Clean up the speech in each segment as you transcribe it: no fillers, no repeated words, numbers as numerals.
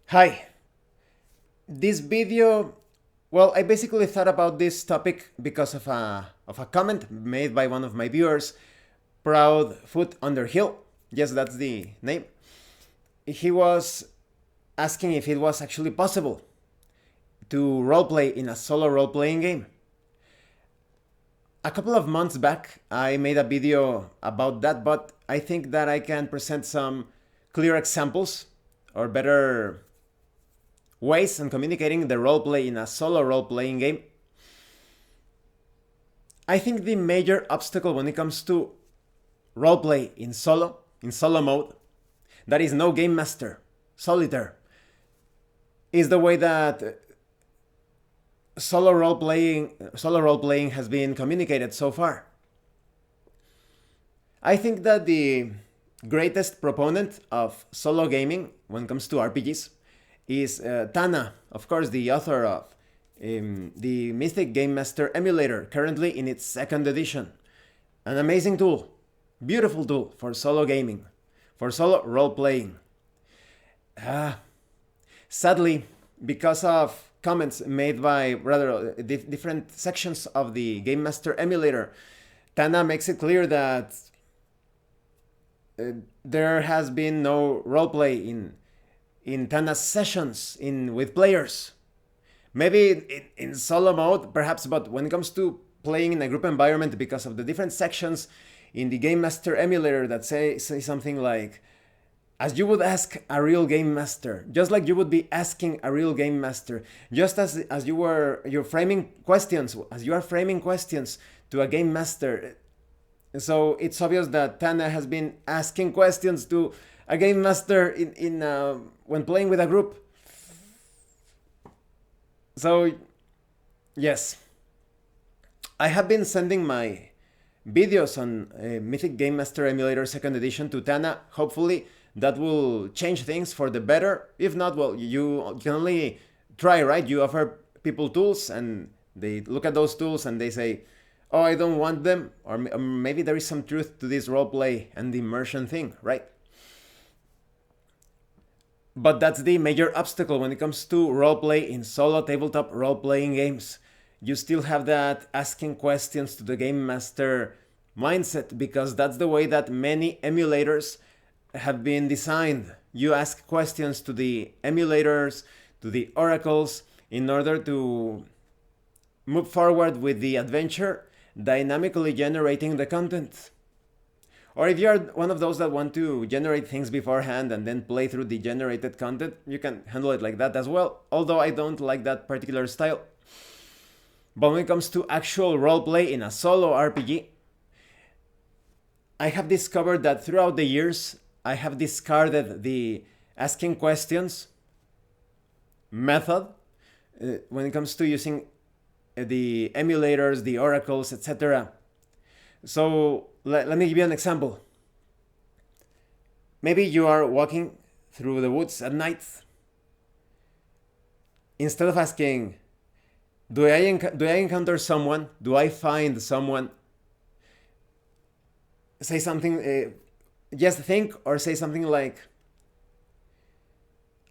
Hi, this video, well, I basically thought about this topic because of a comment made by one of my viewers, Proud Foot Under Hill. Yes, that's the name. He was asking if it was actually possible to roleplay in a solo role-playing game. A couple of months back, I made a video about that, but I think that I can present some clear examples or better ways on communicating the roleplay in a solo role-playing game. I think the major obstacle when it comes to roleplay in solo mode, that is no game master, solitaire, is the way that solo role playing has been communicated so far. I think that the greatest proponent of solo gaming when it comes to RPGs is Tana, of course, the author of the Mythic Game Master emulator, currently in its second edition. An amazing tool, beautiful tool for solo gaming, for solo role playing. Sadly, because of comments made by rather different sections of the Game Master emulator, Tana makes it clear that there has been no roleplay in Tana's sessions with players. Maybe in solo mode, perhaps, but when it comes to playing in a group environment, because of the different sections in the Game Master emulator that say something like, as you would ask a real game master, just like you would be asking a real game master, just as you're framing questions, as you are framing questions to a game master. So it's obvious that Tana has been asking questions to a game master in when playing with a group. So yes, I have been sending my videos on Mythic Game Master Emulator Second Edition to Tana. Hopefully that will change things for the better. If not, well, you can only try, right? You offer people tools and they look at those tools and they say, oh, I don't want them, or maybe there is some truth to this roleplay and the immersion thing, right? But that's the major obstacle when it comes to roleplay in solo tabletop role-playing games. You still have that asking questions to the game master mindset, because that's the way that many emulators have been designed. You ask questions to the emulators, to the oracles, in order to move forward with the adventure, dynamically generating the content. Or if you're one of those that want to generate things beforehand and then play through the generated content, you can handle it like that as well, although I don't like that particular style. But when it comes to actual roleplay in a solo RPG, I have discovered that throughout the years, I have discarded the asking questions method when it comes to using the emulators, the oracles, etc. So let me give you an example. Maybe you are walking through the woods at night. Instead of asking, do I encounter someone? Do I find someone? Say something, just think or say something like,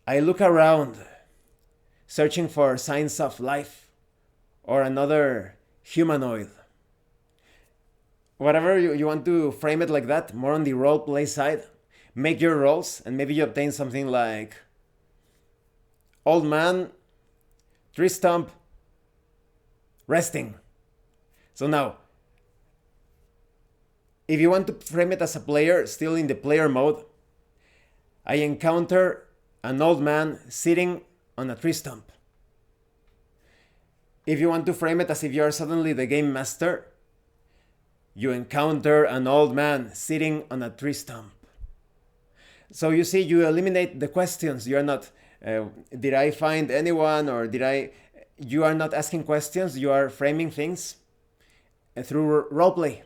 I look around searching for signs of life or another humanoid. Whatever you want to frame it like that, more on the role play side, make your rolls and maybe you obtain something like old man, tree stump, resting. So now, if you want to frame it as a player, still in the player mode, I encounter an old man sitting on a tree stump. If you want to frame it as if you are suddenly the game master, you encounter an old man sitting on a tree stump. So you see, you eliminate the questions. You are not, did I find anyone, or you are not asking questions, you are framing things through roleplay.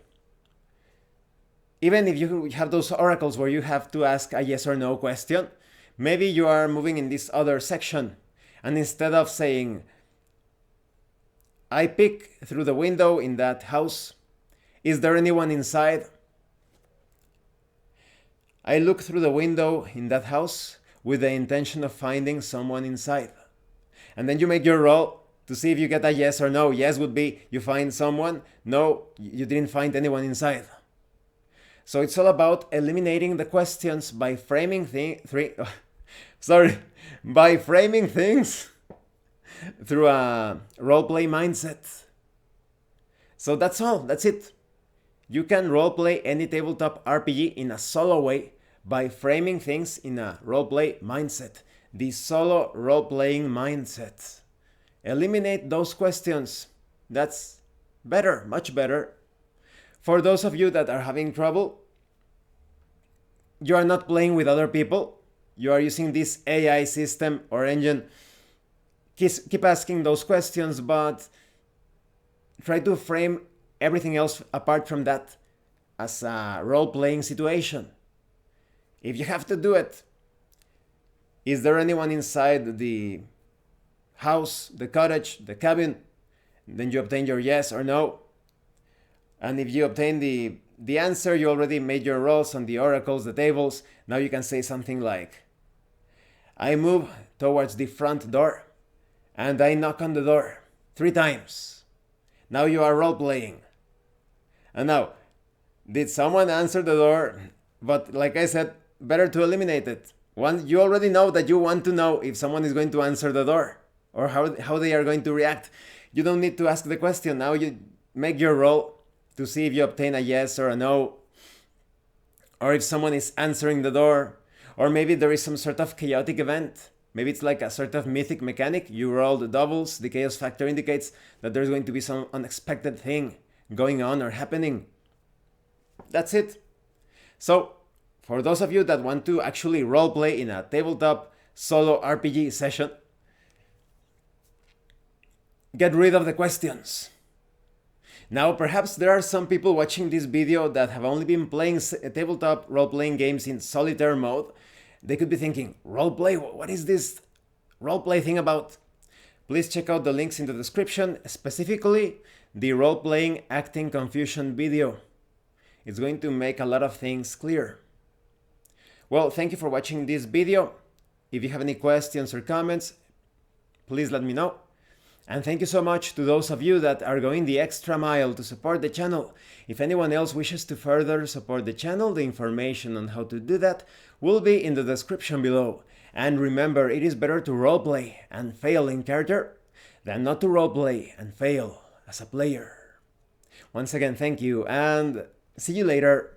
Even if you have those oracles where you have to ask a yes or no question, maybe you are moving in this other section, and instead of saying, I peek through the window in that house, is there anyone inside? I look through the window in that house. with the intention of finding someone inside. And then you make your roll to see if you get a yes or no. Yes would be you find someone, no, you didn't find anyone inside. So it's all about eliminating the questions by framing by framing things through a roleplay mindset. So that's all, that's it. You can roleplay any tabletop RPG in a solo way by framing things in a roleplay mindset. The solo role-playing mindset. Eliminate those questions. That's better, much better. For those of you that are having trouble, you are not playing with other people. You are using this AI system or engine. Keep asking those questions, but try to frame everything else apart from that as a role-playing situation. If you have to do it, is there anyone inside the house, the cottage, the cabin? Then you obtain your yes or no. And if you obtain the answer, you already made your rolls on the oracles, the tables. Now you can say something like, I move towards the front door and I knock on the door 3 times. Now you are role-playing. And now, did someone answer the door? But like I said, better to eliminate it. You already know that you want to know if someone is going to answer the door or how they are going to react. You don't need to ask the question. Now you make your roll to see if you obtain a yes or a no, or if someone is answering the door, or maybe there is some sort of chaotic event. Maybe it's like a sort of mythic mechanic. You roll the doubles. The chaos factor indicates that there's going to be some unexpected thing going on or happening. That's it. So, for those of you that want to actually roleplay in a tabletop solo RPG session, get rid of the questions. Now, perhaps there are some people watching this video that have only been playing tabletop role-playing games in solitaire mode. They could be thinking, roleplay? What is this roleplay thing about? Please check out the links in the description, specifically the role-playing acting confusion video. It's going to make a lot of things clear. Well, thank you for watching this video. If you have any questions or comments, please let me know. And thank you so much to those of you that are going the extra mile to support the channel. If anyone else wishes to further support the channel, the information on how to do that will be in the description below. And remember, it is better to roleplay and fail in character than not to roleplay and fail as a player. Once again, thank you and see you later.